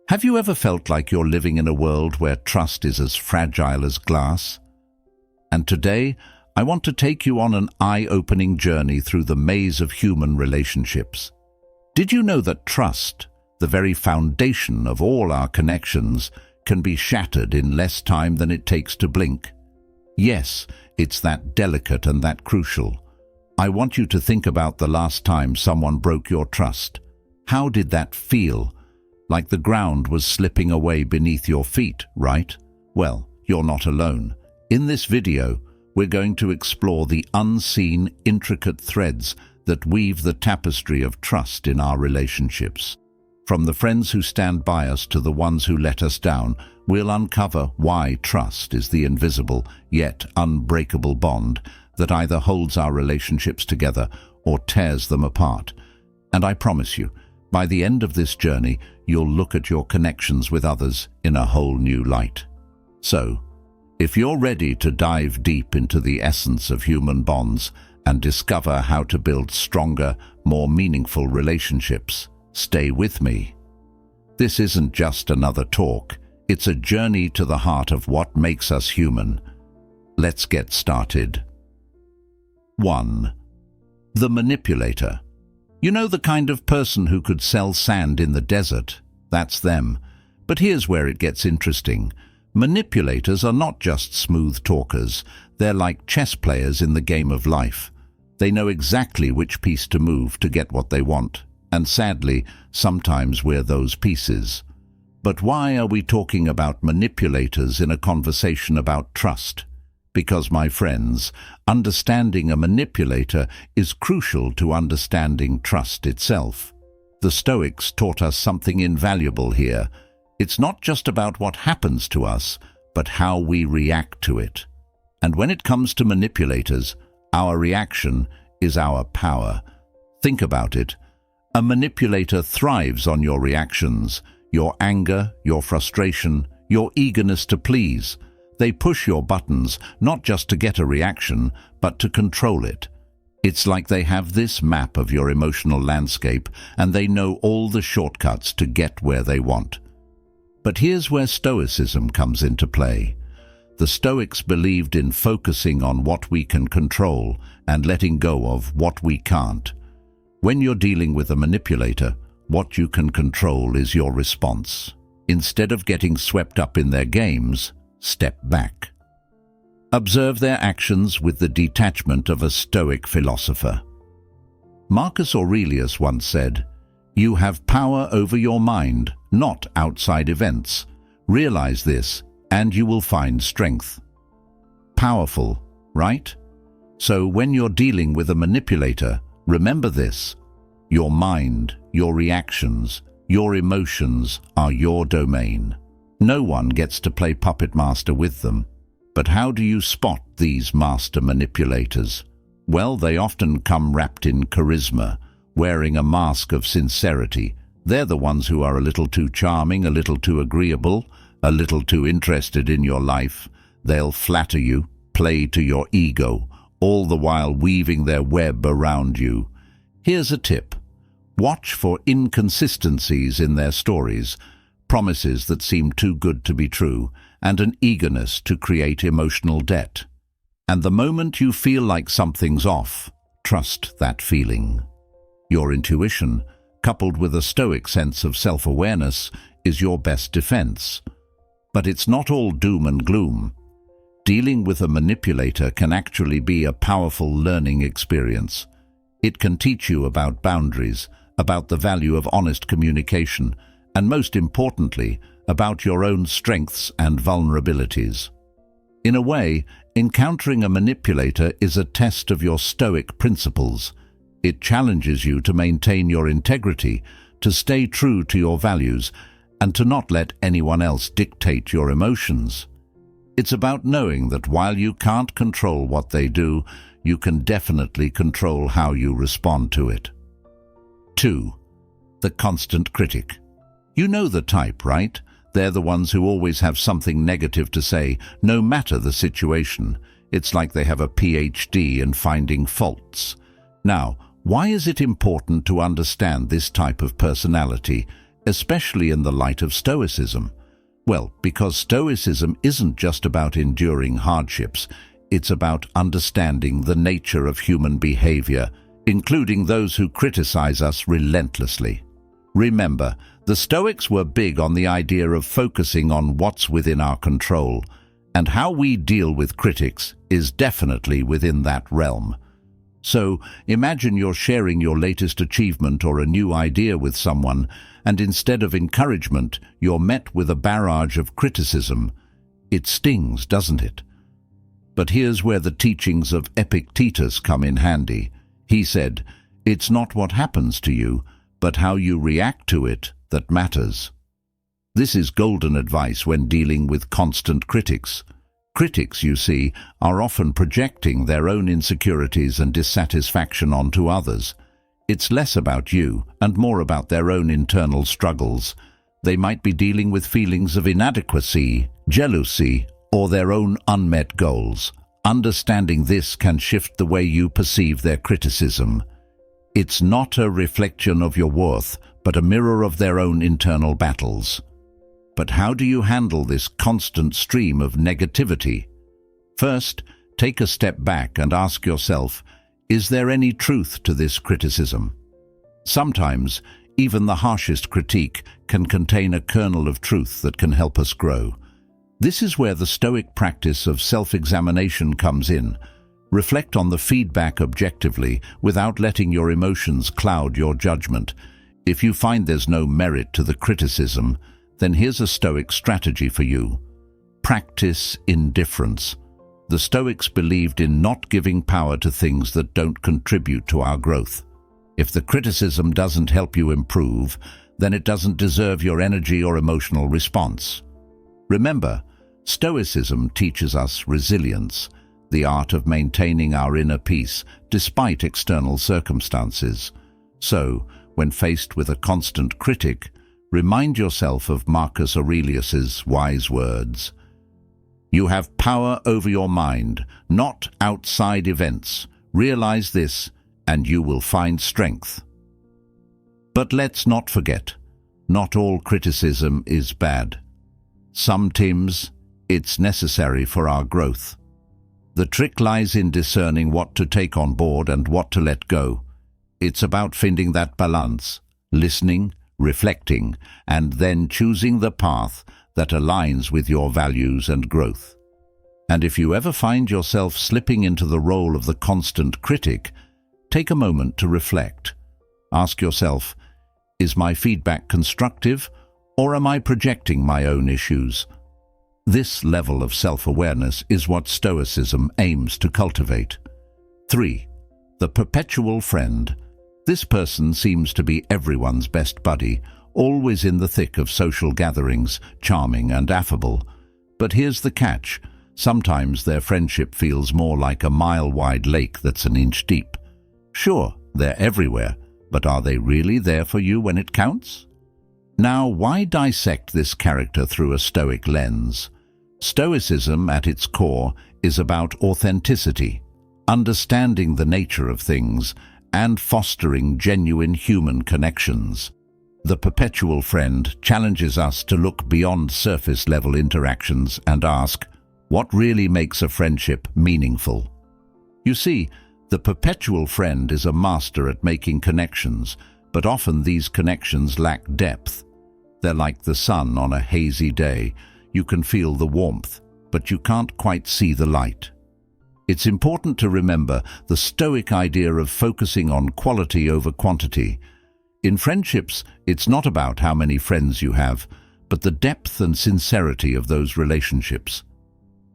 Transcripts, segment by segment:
Have you ever felt like you're living in a world where trust is as fragile as glass? And today, I want to take you on an eye-opening journey through the maze of human relationships. Did you know that trust, the very foundation of all our connections, can be shattered in less time than it takes to blink? Yes, it's that delicate and that crucial. I want you to think about the last time someone broke your trust. How did that feel? Like the ground was slipping away beneath your feet, right? Well, you're not alone. In this video, we're going to explore the unseen, intricate threads that weave the tapestry of trust in our relationships. From the friends who stand by us to the ones who let us down, we'll uncover why trust is the invisible yet unbreakable bond that either holds our relationships together or tears them apart. And I promise you, by the end of this journey, you'll look at your connections with others in a whole new light. So, if you're ready to dive deep into the essence of human bonds and discover how to build stronger, more meaningful relationships, stay with me. This isn't just another talk, it's a journey to the heart of what makes us human. Let's get started. 1. The manipulator. You know, the kind of person who could sell sand in the desert? That's them. But here's where it gets interesting. Manipulators are not just smooth talkers. They're like chess players in the game of life. They know exactly which piece to move to get what they want. And sadly, sometimes we're those pieces. But why are we talking about manipulators in a conversation about trust? Because, my friends, understanding a manipulator is crucial to understanding trust itself. The Stoics taught us something invaluable here. It's not just about what happens to us, but how we react to it. And when it comes to manipulators, our reaction is our power. Think about it. A manipulator thrives on your reactions, your anger, your frustration, your eagerness to please. They push your buttons, not just to get a reaction, but to control it. It's like they have this map of your emotional landscape, and they know all the shortcuts to get where they want. But here's where Stoicism comes into play. The Stoics believed in focusing on what we can control and letting go of what we can't. When you're dealing with a manipulator, what you can control is your response. Instead of getting swept up in their games, step back. Observe their actions with the detachment of a Stoic philosopher. Marcus Aurelius once said, "You have power over your mind, not outside events. Realize this, and you will find strength." Powerful, right? So when you're dealing with a manipulator, remember this. Your mind, your reactions, your emotions are your domain. No one gets to play puppet master with them. But how do you spot these master manipulators? Well, they often come wrapped in charisma, wearing a mask of sincerity. They're the ones who are a little too charming, a little too agreeable, a little too interested in your life. They'll flatter you, play to your ego, all the while weaving their web around you. Here's a tip. Watch for inconsistencies in their stories, promises that seem too good to be true, and an eagerness to create emotional debt. And the moment you feel like something's off, trust that feeling. Your intuition, coupled with a Stoic sense of self-awareness, is your best defense. But it's not all doom and gloom. Dealing with a manipulator can actually be a powerful learning experience. It can teach you about boundaries, about the value of honest communication, and most importantly, about your own strengths and vulnerabilities. In a way, encountering a manipulator is a test of your Stoic principles. It challenges you to maintain your integrity, to stay true to your values, and to not let anyone else dictate your emotions. It's about knowing that while you can't control what they do, you can definitely control how you respond to it. 2. The Constant Critic. You know the type, right? They're the ones who always have something negative to say, no matter the situation. It's like they have a PhD in finding faults. Now, why is it important to understand this type of personality, especially in the light of Stoicism? Well, because Stoicism isn't just about enduring hardships, it's about understanding the nature of human behavior, including those who criticize us relentlessly. Remember, the Stoics were big on the idea of focusing on what's within our control, and how we deal with critics is definitely within that realm. So, imagine you're sharing your latest achievement or a new idea with someone, and instead of encouragement, you're met with a barrage of criticism. It stings, doesn't it? But here's where the teachings of Epictetus come in handy. He said, "It's not what happens to you, but how you react to it that matters." This is golden advice when dealing with constant critics. Critics, you see, are often projecting their own insecurities and dissatisfaction onto others. It's less about you and more about their own internal struggles. They might be dealing with feelings of inadequacy, jealousy, or their own unmet goals. Understanding this can shift the way you perceive their criticism. It's not a reflection of your worth, but a mirror of their own internal battles. But how do you handle this constant stream of negativity? First, take a step back and ask yourself, is there any truth to this criticism? Sometimes, even the harshest critique can contain a kernel of truth that can help us grow. This is where the Stoic practice of self-examination comes in. Reflect on the feedback objectively without letting your emotions cloud your judgment. If you find there's no merit to the criticism, then here's a Stoic strategy for you. Practice indifference. The Stoics believed in not giving power to things that don't contribute to our growth. If the criticism doesn't help you improve, then it doesn't deserve your energy or emotional response. Remember, Stoicism teaches us resilience, the art of maintaining our inner peace despite external circumstances. So, when faced with a constant critic, remind yourself of Marcus Aurelius's wise words. You have power over your mind, not outside events. Realize this, and you will find strength. But let's not forget, not all criticism is bad. Sometimes it's necessary for our growth. The trick lies in discerning what to take on board and what to let go. It's about finding that balance, listening, reflecting, and then choosing the path that aligns with your values and growth. And if you ever find yourself slipping into the role of the constant critic, take a moment to reflect. Ask yourself, is my feedback constructive, or am I projecting my own issues? This level of self-awareness is what Stoicism aims to cultivate. 3. The Perpetual Friend. This person seems to be everyone's best buddy, always in the thick of social gatherings, charming and affable. But here's the catch. Sometimes their friendship feels more like a mile-wide lake that's an inch deep. Sure, they're everywhere, but are they really there for you when it counts? Now, why dissect this character through a Stoic lens? Stoicism, at its core, is about authenticity, understanding the nature of things, and fostering genuine human connections. The Perpetual Friend challenges us to look beyond surface-level interactions and ask, what really makes a friendship meaningful? You see, the Perpetual Friend is a master at making connections, but often these connections lack depth. They're like the sun on a hazy day. You can feel the warmth, but you can't quite see the light. It's important to remember the Stoic idea of focusing on quality over quantity. In friendships, it's not about how many friends you have, but the depth and sincerity of those relationships.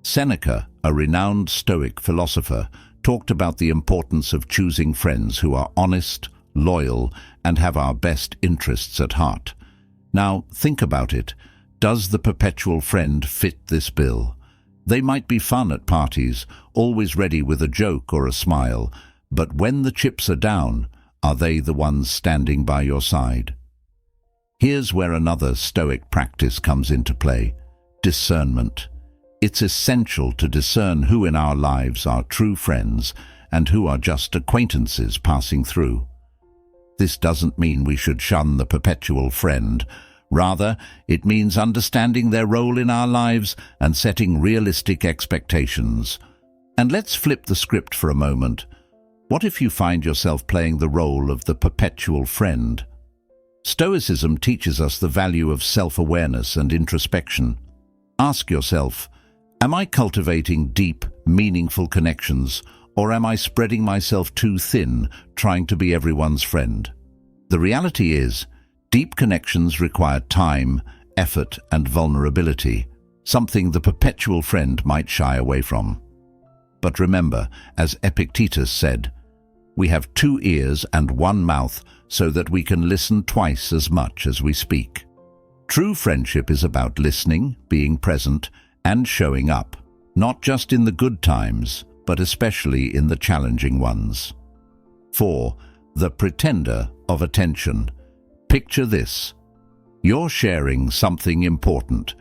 Seneca, a renowned Stoic philosopher, talked about the importance of choosing friends who are honest, loyal, and have our best interests at heart. Now, think about it. Does the Perpetual Friend fit this bill? They might be fun at parties, always ready with a joke or a smile, but when the chips are down, are they the ones standing by your side? Here's where another Stoic practice comes into play: discernment. It's essential to discern who in our lives are true friends and who are just acquaintances passing through. This doesn't mean we should shun the perpetual friend. Rather, it means understanding their role in our lives and setting realistic expectations. And let's flip the script for a moment. What if you find yourself playing the role of the perpetual friend? Stoicism teaches us the value of self-awareness and introspection. Ask yourself, am I cultivating deep, meaningful connections, or am I spreading myself too thin, trying to be everyone's friend? The reality is, deep connections require time, effort, and vulnerability, something the perpetual friend might shy away from. But remember, as Epictetus said, we have 2 ears and 1 mouth so that we can listen twice as much as we speak. True friendship is about listening, being present, and showing up, not just in the good times, but especially in the challenging ones. 4. The pretender of attention. Picture this. You're sharing something important,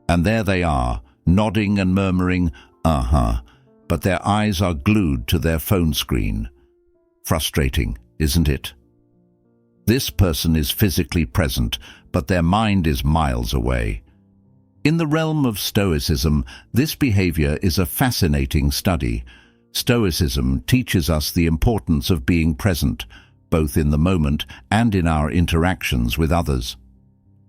and there they are, nodding and murmuring, but their eyes are glued to their phone screen. Frustrating, isn't it? This person is physically present, but their mind is miles away. In the realm of Stoicism, this behavior is a fascinating study. Stoicism teaches us the importance of being present, both in the moment and in our interactions with others.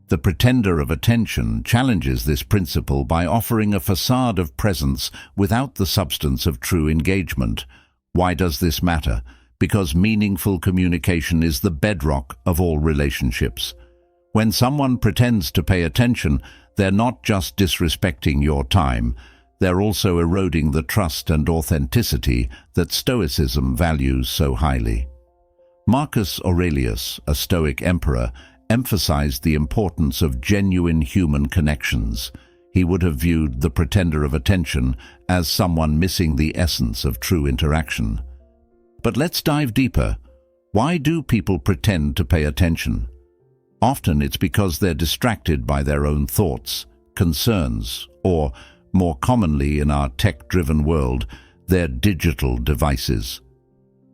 The pretender of attention challenges this principle by offering a facade of presence without the substance of true engagement. Why does this matter? Because meaningful communication is the bedrock of all relationships. When someone pretends to pay attention, they're not just disrespecting your time, they're also eroding the trust and authenticity that Stoicism values so highly. Marcus Aurelius, a Stoic emperor, emphasized the importance of genuine human connections. He would have viewed the pretender of attention as someone missing the essence of true interaction. But let's dive deeper. Why do people pretend to pay attention? Often it's because they're distracted by their own thoughts, concerns, or, more commonly in our tech-driven world, their digital devices.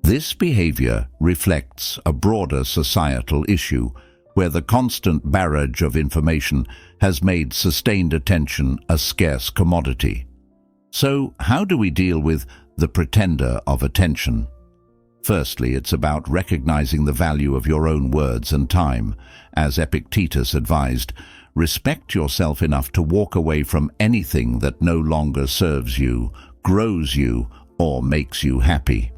This behavior reflects a broader societal issue where the constant barrage of information has made sustained attention a scarce commodity. So, how do we deal with the pretender of attention? Firstly, it's about recognizing the value of your own words and time. As Epictetus advised, respect yourself enough to walk away from anything that no longer serves you, grows you, or makes you happy.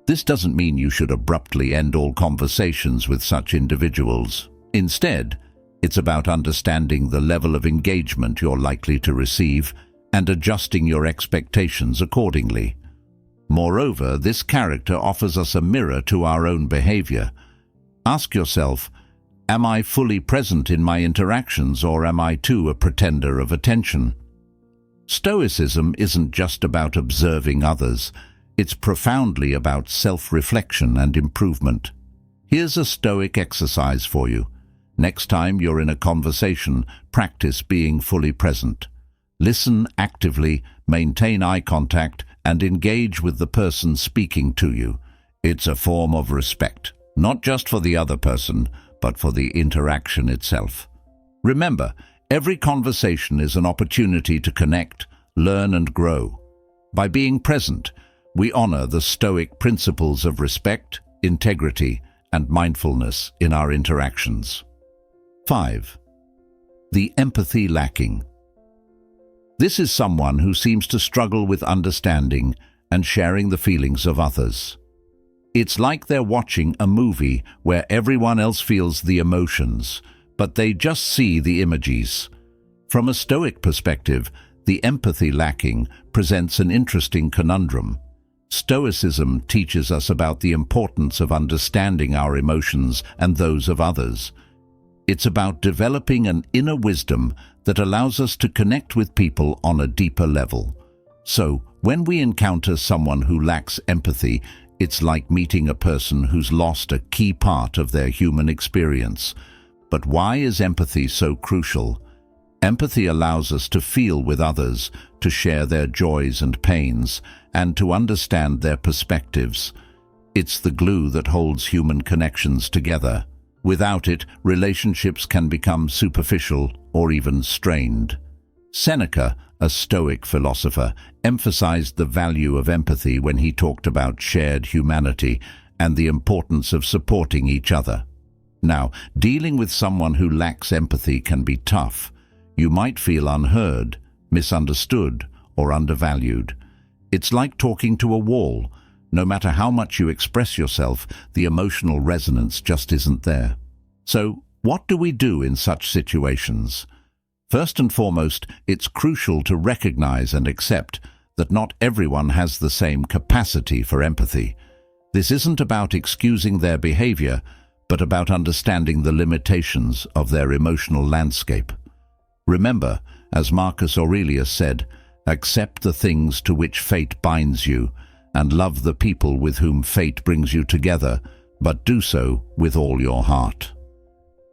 This doesn't mean you should abruptly end all conversations with such individuals. Instead, it's about understanding the level of engagement you're likely to receive and adjusting your expectations accordingly. Moreover, this character offers us a mirror to our own behavior. Ask yourself, am I fully present in my interactions, or am I too a pretender of attention? Stoicism isn't just about observing others. It's profoundly about self-reflection and improvement. Here's a Stoic exercise for you. Next time you're in a conversation, practice being fully present. Listen actively, maintain eye contact, and engage with the person speaking to you. It's a form of respect, not just for the other person, but for the interaction itself. Remember, every conversation is an opportunity to connect, learn, and grow. By being present, we honor the Stoic principles of respect, integrity, and mindfulness in our interactions. 5. The empathy lacking. This is someone who seems to struggle with understanding and sharing the feelings of others. It's like they're watching a movie where everyone else feels the emotions, but they just see the images. From a Stoic perspective, the empathy lacking presents an interesting conundrum. Stoicism teaches us about the importance of understanding our emotions and those of others. It's about developing an inner wisdom that allows us to connect with people on a deeper level. So, when we encounter someone who lacks empathy, it's like meeting a person who's lost a key part of their human experience. But why is empathy so crucial? Empathy allows us to feel with others, to share their joys and pains, and to understand their perspectives. It's the glue that holds human connections together. Without it, relationships can become superficial or even strained. Seneca, a Stoic philosopher, emphasized the value of empathy when he talked about shared humanity and the importance of supporting each other. Now, dealing with someone who lacks empathy can be tough. You might feel unheard, misunderstood, or undervalued. It's like talking to a wall. No matter how much you express yourself, the emotional resonance just isn't there. So, what do we do in such situations? First and foremost, it's crucial to recognize and accept that not everyone has the same capacity for empathy. This isn't about excusing their behavior, but about understanding the limitations of their emotional landscape. Remember, as Marcus Aurelius said, accept the things to which fate binds you, and love the people with whom fate brings you together, but do so with all your heart.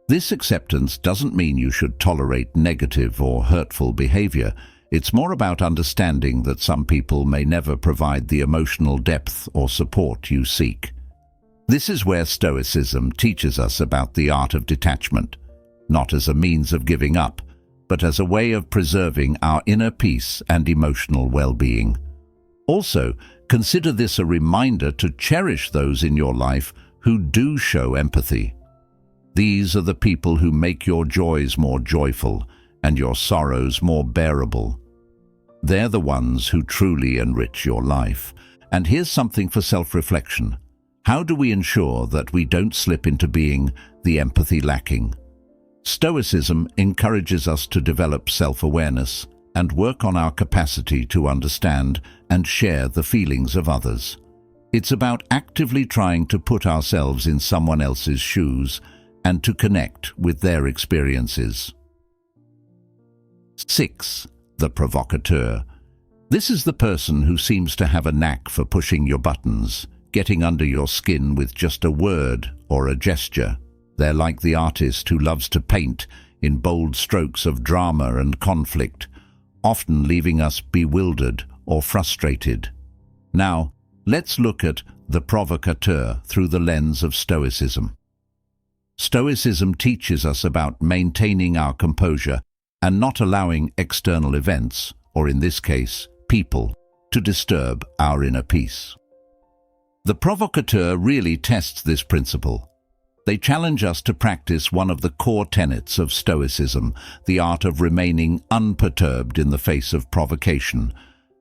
This acceptance doesn't mean you should tolerate negative or hurtful behavior. It's more about understanding that some people may never provide the emotional depth or support you seek. This is where Stoicism teaches us about the art of detachment, not as a means of giving up, but as a way of preserving our inner peace and emotional well-being. Also, consider this a reminder to cherish those in your life who do show empathy. These are the people who make your joys more joyful and your sorrows more bearable. They're the ones who truly enrich your life. And here's something for self-reflection. How do we ensure that we don't slip into being the empathy lacking? Stoicism encourages us to develop self-awareness and work on our capacity to understand and share the feelings of others. It's about actively trying to put ourselves in someone else's shoes and to connect with their experiences. 6. The Provocateur. This is the person who seems to have a knack for pushing your buttons, getting under your skin with just a word or a gesture. They're like the artist who loves to paint in bold strokes of drama and conflict, often leaving us bewildered or frustrated. Now, let's look at the Provocateur through the lens of Stoicism. Stoicism teaches us about maintaining our composure and not allowing external events, or in this case, people, to disturb our inner peace. The Provocateur really tests this principle. They challenge us to practice one of the core tenets of Stoicism, the art of remaining unperturbed in the face of provocation.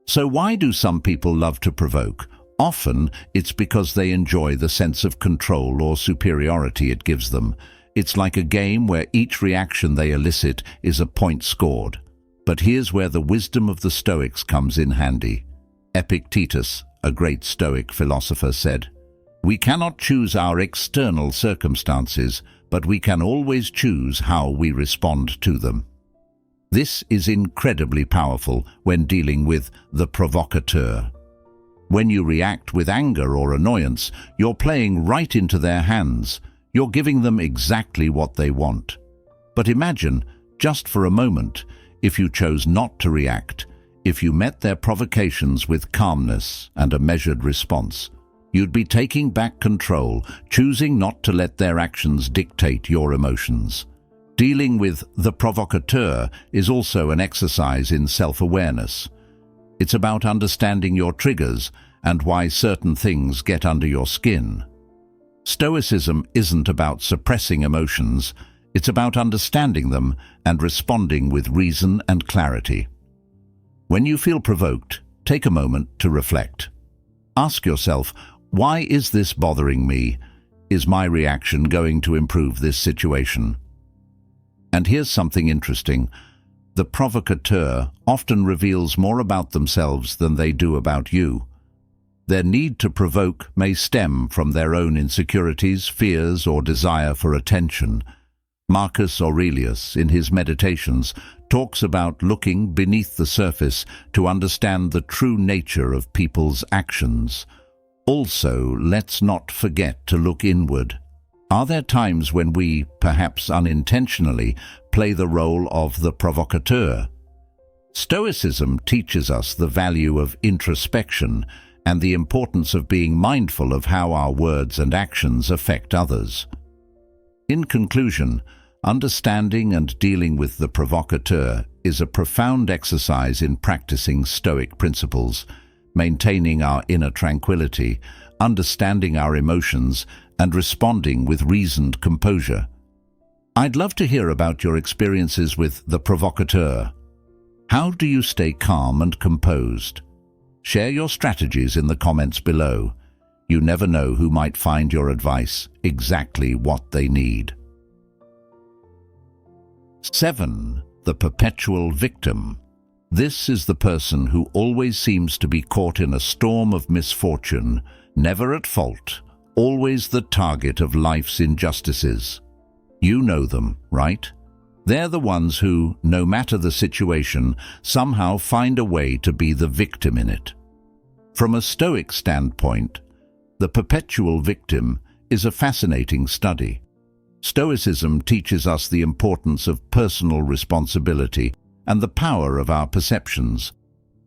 So why do some people love to provoke? Often, it's because they enjoy the sense of control or superiority it gives them. It's like a game where each reaction they elicit is a point scored. But here's where the wisdom of the Stoics comes in handy. Epictetus, a great Stoic philosopher, said, "We cannot choose our external circumstances, but we can always choose how we respond to them." This is incredibly powerful when dealing with the Provocateur. When you react with anger or annoyance, you're playing right into their hands. You're giving them exactly what they want. But imagine, just for a moment, if you chose not to react, if you met their provocations with calmness and a measured response. You'd be taking back control, choosing not to let their actions dictate your emotions. Dealing with the Provocateur is also an exercise in self-awareness. It's about understanding your triggers and why certain things get under your skin. Stoicism isn't about suppressing emotions, it's about understanding them and responding with reason and clarity. When you feel provoked, take a moment to reflect. Ask yourself, why is this bothering me? Is my reaction going to improve this situation? And here's something interesting. The Provocateur often reveals more about themselves than they do about you. Their need to provoke may stem from their own insecurities, fears, or desire for attention. Marcus Aurelius, in his Meditations, talks about looking beneath the surface to understand the true nature of people's actions. Also, let's not forget to look inward. Are there times when we, perhaps unintentionally, play the role of the Provocateur? Stoicism teaches us the value of introspection and the importance of being mindful of how our words and actions affect others. In conclusion, understanding and dealing with the provocateur is a profound exercise in practicing Stoic principles, maintaining our inner tranquility, understanding our emotions, and responding with reasoned composure. I'd love to hear about your experiences with the provocateur. How do you stay calm and composed? Share your strategies in the comments below. You never know who might find your advice exactly what they need. 7. The Perpetual Victim. This is the person who always seems to be caught in a storm of misfortune, never at fault, always the target of life's injustices. You know them, right? They're the ones who, no matter the situation, somehow find a way to be the victim in it. From a Stoic standpoint, the perpetual victim is a fascinating study. Stoicism teaches us the importance of personal responsibility and the power of our perceptions.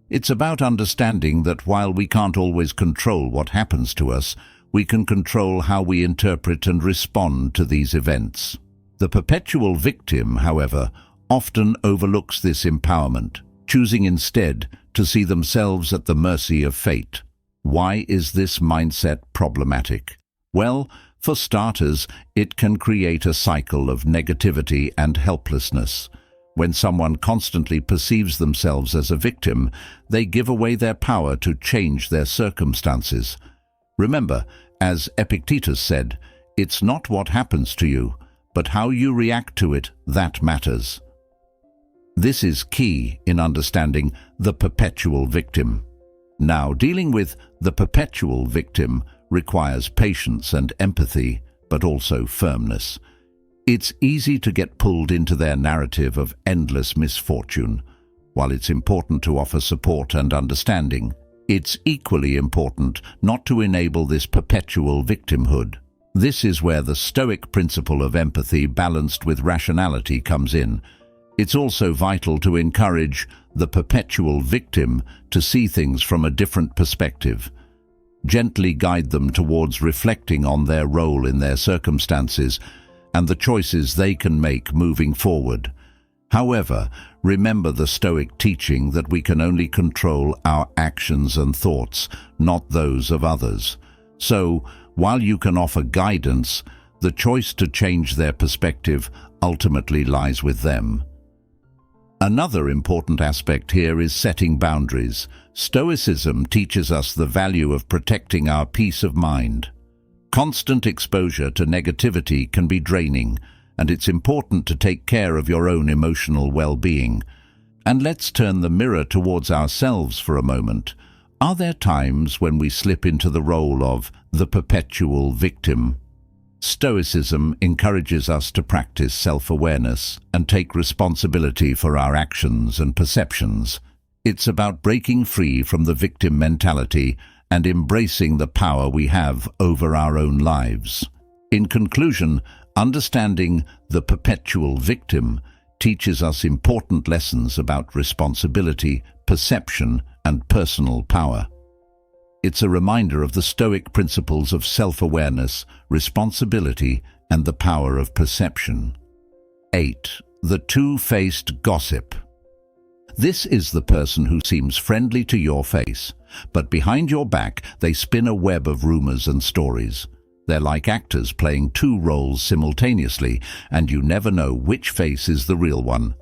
It's about understanding that while we can't always control what happens to us, we can control how we interpret and respond to these events. The perpetual victim, however, often overlooks this empowerment, choosing instead to see themselves at the mercy of fate. Why is this mindset problematic? Well, for starters, it can create a cycle of negativity and helplessness. When someone constantly perceives themselves as a victim, they give away their power to change their circumstances. Remember, as Epictetus said, it's not what happens to you, but how you react to it that matters. This is key in understanding the perpetual victim. Now, dealing with the perpetual victim requires patience and empathy, but also firmness. It's easy to get pulled into their narrative of endless misfortune. While it's important to offer support and understanding, it's equally important not to enable this perpetual victimhood. This is where the Stoic principle of empathy balanced with rationality comes in. It's also vital to encourage the perpetual victim to see things from a different perspective. Gently guide them towards reflecting on their role in their circumstances and the choices they can make moving forward. However, remember the Stoic teaching that we can only control our actions and thoughts, not those of others. So, while you can offer guidance, the choice to change their perspective ultimately lies with them. Another important aspect here is setting boundaries. Stoicism teaches us the value of protecting our peace of mind. Constant exposure to negativity can be draining, and it's important to take care of your own emotional well-being. And let's turn the mirror towards ourselves for a moment. Are there times when we slip into the role of the perpetual victim? Stoicism encourages us to practice self-awareness and take responsibility for our actions and perceptions. It's about breaking free from the victim mentality and embracing the power we have over our own lives. In conclusion, understanding the perpetual victim teaches us important lessons about responsibility, perception, and personal power. It's a reminder of the Stoic principles of self-awareness, responsibility, and the power of perception. 8. The two-faced gossip. This is the person who seems friendly to your face, but behind your back they spin a web of rumors and stories. They're like actors playing two roles simultaneously, and you never know which face is the real one.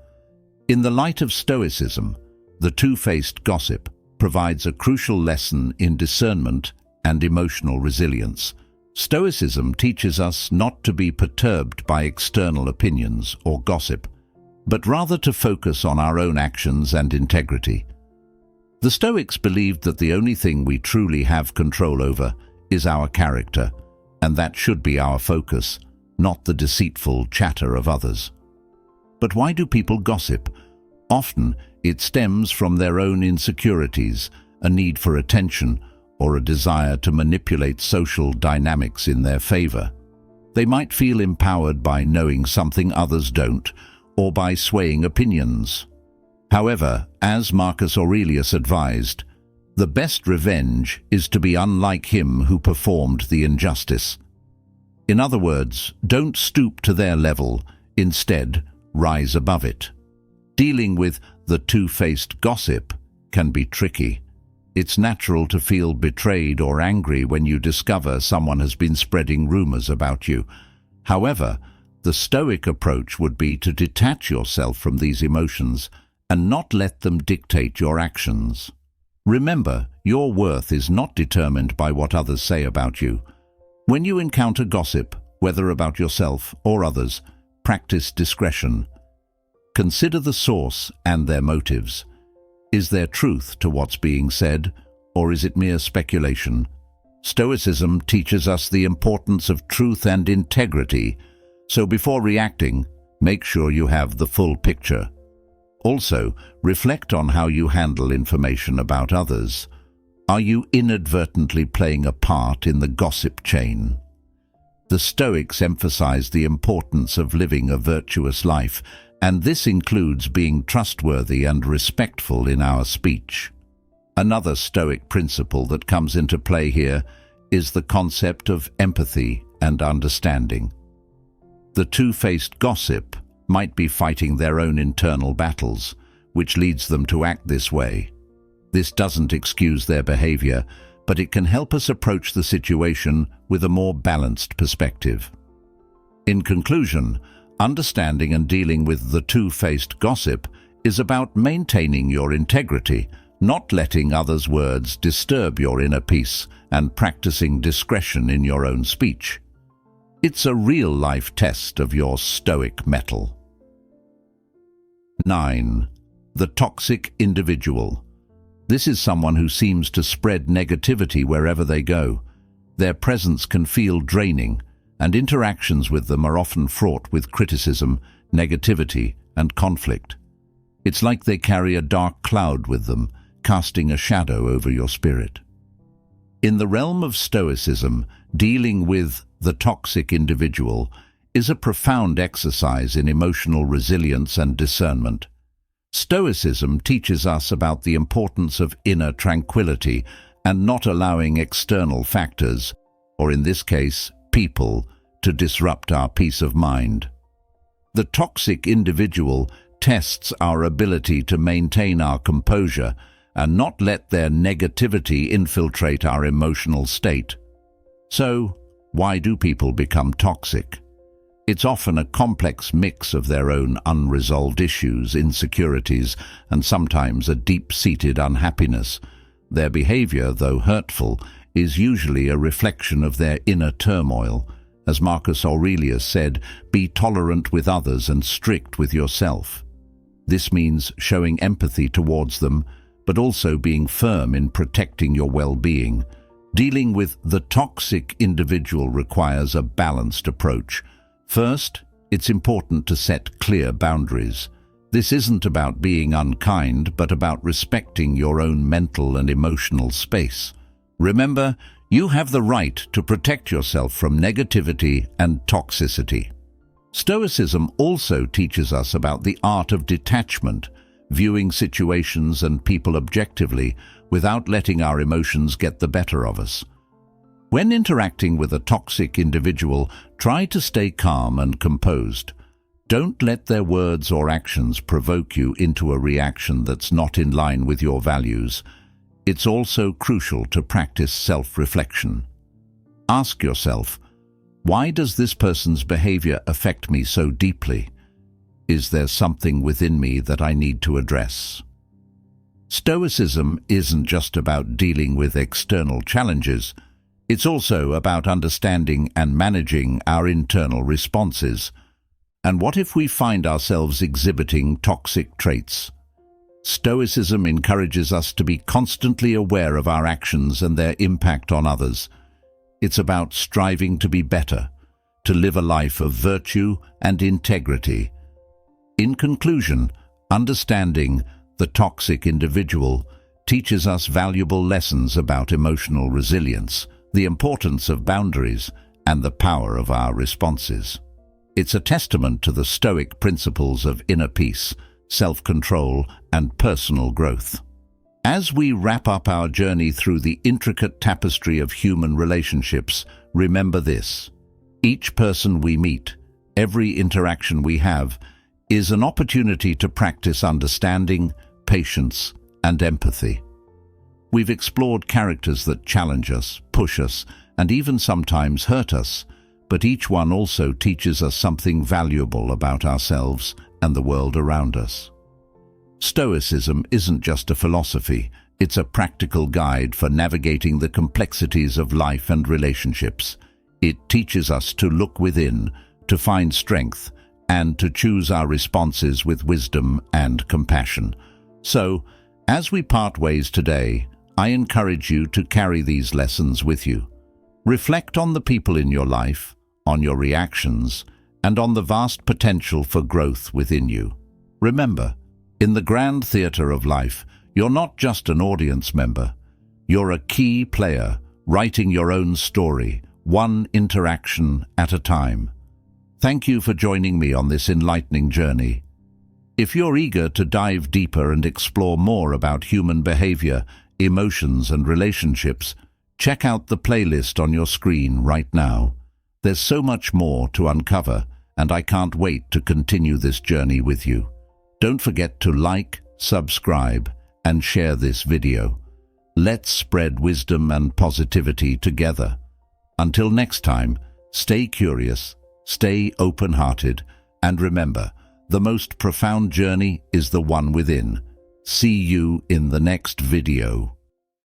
In the light of Stoicism, the two-faced gossip provides a crucial lesson in discernment and emotional resilience. Stoicism teaches us not to be perturbed by external opinions or gossip, but rather to focus on our own actions and integrity. The Stoics believed that the only thing we truly have control over is our character, and that should be our focus, not the deceitful chatter of others. But why do people gossip? Often, it stems from their own insecurities, a need for attention, or a desire to manipulate social dynamics in their favor. They might feel empowered by knowing something others don't, or by swaying opinions. However, as Marcus Aurelius advised, The best revenge is to be unlike him who performed the injustice. In other words, don't stoop to their level, instead, rise above it. Dealing with the two-faced gossip can be tricky. It's natural to feel betrayed or angry when you discover someone has been spreading rumors about you. However, the Stoic approach would be to detach yourself from these emotions and not let them dictate your actions. Remember, your worth is not determined by what others say about you. When you encounter gossip, whether about yourself or others, practice discretion. Consider the source and their motives. Is there truth to what's being said, or is it mere speculation? Stoicism teaches us the importance of truth and integrity, so before reacting, make sure you have the full picture. Also, reflect on how you handle information about others. Are you inadvertently playing a part in the gossip chain? The Stoics emphasize the importance of living a virtuous life, and this includes being trustworthy and respectful in our speech. Another Stoic principle that comes into play here is the concept of empathy and understanding. The two-faced gossip might be fighting their own internal battles, which leads them to act this way. This doesn't excuse their behavior, but it can help us approach the situation with a more balanced perspective. In conclusion, understanding and dealing with the two-faced gossip is about maintaining your integrity, not letting others' words disturb your inner peace, and practicing discretion in your own speech. It's a real-life test of your Stoic mettle. 9. The toxic individual. This is someone who seems to spread negativity wherever they go. Their presence can feel draining, and interactions with them are often fraught with criticism, negativity, and conflict. It's like they carry a dark cloud with them, casting a shadow over your spirit. In the realm of Stoicism, dealing with the toxic individual is a profound exercise in emotional resilience and discernment. Stoicism teaches us about the importance of inner tranquility and not allowing external factors, or in this case, people, to disrupt our peace of mind. The toxic individual tests our ability to maintain our composure and not let their negativity infiltrate our emotional state. So, why do people become toxic? It's often a complex mix of their own unresolved issues, insecurities, and sometimes a deep-seated unhappiness. Their behavior, though hurtful, is usually a reflection of their inner turmoil. As Marcus Aurelius said, "Be tolerant with others and strict with yourself." This means showing empathy towards them, but also being firm in protecting your well-being. Dealing with the toxic individual requires a balanced approach. First, it's important to set clear boundaries. This isn't about being unkind, but about respecting your own mental and emotional space. Remember, you have the right to protect yourself from negativity and toxicity. Stoicism also teaches us about the art of detachment, viewing situations and people objectively without letting our emotions get the better of us. When interacting with a toxic individual, try to stay calm and composed. Don't let their words or actions provoke you into a reaction that's not in line with your values. It's also crucial to practice self-reflection. Ask yourself, why does this person's behavior affect me so deeply? Is there something within me that I need to address? Stoicism isn't just about dealing with external challenges. It's also about understanding and managing our internal responses. And what if we find ourselves exhibiting toxic traits? Stoicism encourages us to be constantly aware of our actions and their impact on others. It's about striving to be better, to live a life of virtue and integrity. In conclusion, understanding the toxic individual teaches us valuable lessons about emotional resilience, the importance of boundaries, and the power of our responses. It's a testament to the Stoic principles of inner peace, self-control, and personal growth. As we wrap up our journey through the intricate tapestry of human relationships, remember this: each person we meet, every interaction we have, is an opportunity to practice understanding, patience, and empathy. We've explored characters that challenge us, push us, and even sometimes hurt us, but each one also teaches us something valuable about ourselves and the world around us. Stoicism isn't just a philosophy, it's a practical guide for navigating the complexities of life and relationships. It teaches us to look within, to find strength, and to choose our responses with wisdom and compassion. So, as we part ways today, I encourage you to carry these lessons with you. Reflect on the people in your life, on your reactions, and on the vast potential for growth within you. Remember, in the grand theatre of life, you're not just an audience member. You're a key player, writing your own story, one interaction at a time. Thank you for joining me on this enlightening journey. If you're eager to dive deeper and explore more about human behavior, emotions, and relationships, check out the playlist on your screen right now. There's so much more to uncover, and I can't wait to continue this journey with you. Don't forget to like, subscribe, and share this video. Let's spread wisdom and positivity together. Until next time, stay curious, stay open-hearted, and remember, the most profound journey is the one within. See you in the next video.